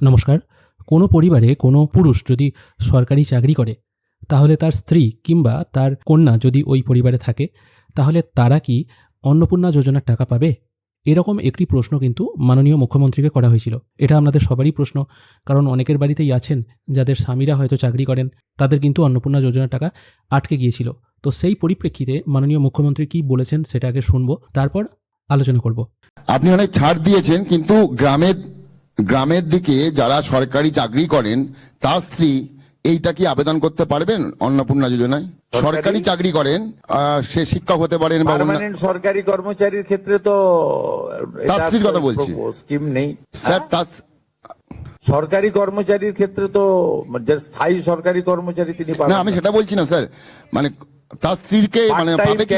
নমস্কার। কোনো পরিবারে কোনো পুরুষ যদি সরকারি চাকরি করে, তাহলে তার স্ত্রী কিংবা তার কন্যা যদি ওই পরিবারে থাকে, তাহলে তারা কি অন্নপূর্ণা যোজনার টাকা পাবে? এরকম একটি প্রশ্ন কিন্তু মাননীয় মুখ্যমন্ত্রীকে করা হয়েছিল। এটা আপনাদের সবারই প্রশ্ন, কারণ অনেকের বাড়িতেই আছেন যাদের স্বামীরা হয়তো চাকরি করেন, তাদের কিন্তু অন্নপূর্ণা যোজনার টাকা আটকে গিয়েছিল। তো সেই পরিপ্রেক্ষিতে মাননীয় মুখ্যমন্ত্রী কী বলেছেন সেটা আগে শুনবো, তারপর আলোচনা করব। আপনি অনেক ছাড় দিয়েছেন, কিন্তু গ্রামের দিকে যারা সরকারি চাকরি করেন তার স্ত্রী এইটা কি আবেদন করতে পারবেন অন্নপূর্ণা যোজনায়? সরকারি চাকরি করেন, সে শিক্ষক হতে পারেন বা পার্মানেন্ট সরকারি কর্মচারীর ক্ষেত্রে তো তার স্ত্রীর কথা বলছি স্কিম নেই স্যার। তার সরকারি কর্মচারীর ক্ষেত্রে তো যে স্থায়ী সরকারি কর্মচারী তিনি পাবেন না, আমি সেটা বলছি না স্যার, মানে তার স্ত্রীকে মানে পাবে কি?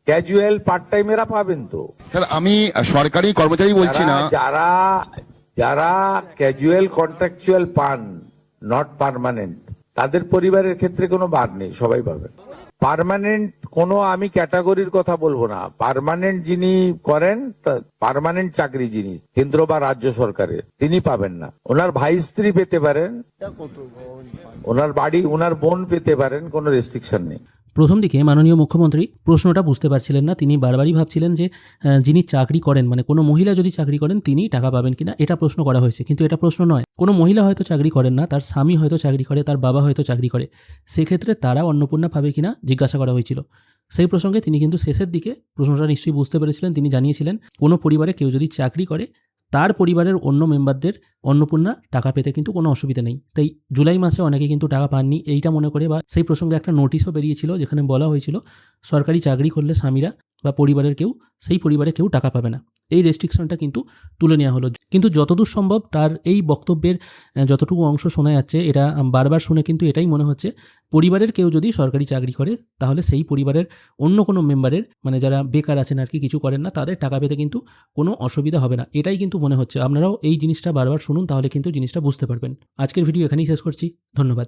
ক্যাজুয়াল পার্ট টাইম এরা পাবেন তো স্যার। আমি সরকারি কর্মচারী বলছি না। যারা ক্যাজুয়াল কন্ট্রাকচুয়াল পান, নট পার্মানেন্ট, তাদের পরিবারের ক্ষেত্রে কোনো বাদ নেই, সবাই পাবেন। পার্মানেন্ট কোনো আমি ক্যাটাগরির কথা বলবো না। পার্মানেন্ট যিনি করেন, পার্মানেন্ট চাকরি যিনি কেন্দ্র বা রাজ্য সরকারের, তিনি পাবেন না। ওনার ভাই স্ত্রী পেতে পারেন, ওনার বোন পেতে পারেন, কোনো রেস্ট্রিকশন নেই। প্রথম দিকে মাননীয় মুখ্যমন্ত্রী প্রশ্নটা বুঝতে পারছিলেন না। তিনি বারবারই ভাবছিলেন যে যিনি চাকরি করেন, মানে কোনো মহিলা যদি চাকরি করেন তিনি টাকা পাবেন কিনা, এটা প্রশ্ন করা হয়েছে। কিন্তু এটা প্রশ্ন নয়। কোনো মহিলা হয়তো চাকরি করেন না, তার স্বামী হয়তো চাকরি করে, তার বাবা হয়তো চাকরি করে, সেক্ষেত্রে তারা অন্নপূর্ণা পাবে কিনা জিজ্ঞাসা করা হয়েছিল। সেই প্রসঙ্গে তিনি কিন্তু শেষের দিকে প্রশ্নটা নিশ্চয়ই বুঝতে পেরেছিলেন। তিনি জানিয়েছিলেন কোনো পরিবারে কেউ যদি চাকরি করে, তার পরিবারের অন্য মেম্বারদের অন্নপূর্ণা টাকা পেতে কিন্তু কোনো অসুবিধা নেই। তাই জুলাই মাসে অনেকে কিন্তু টাকা পাননি এইটা মনে করে, বা সেই প্রসঙ্গে একটা নোটিশও বেরিয়েছিল যেখানে বলা হয়েছিল সরকারি চাকরি করলে স্বামীরা বা পরিবারের কেউ, সেই পরিবারে কেউ টাকা পাবে না। এই রেস্ট্রিকশনটা কিন্তু তুলে নেওয়া হলো। কিন্তু যতদূর সম্ভব তার এই বক্তব্যের যতটুকু অংশ শোনা যাচ্ছে, এটা বারবার শুনে কিন্তু এটাই মনে হচ্ছে, পরিবারের কেউ যদি সরকারি চাকরি করে, তাহলে সেই পরিবারের অন্য কোনো মেম্বারের, মানে যারা বেকার আছেন আর কি, কিছু করেন না, তাদের টাকা পেতে কিন্তু কোনো অসুবিধা হবে না, এটাই কিন্তু মনে হচ্ছে। আপনারাও এই জিনিসটা বারবার শুনুন, তাহলে কিন্তু জিনিসটা বুঝতে পারবেন। আজকের ভিডিও এখানেই শেষ করছি। ধন্যবাদ।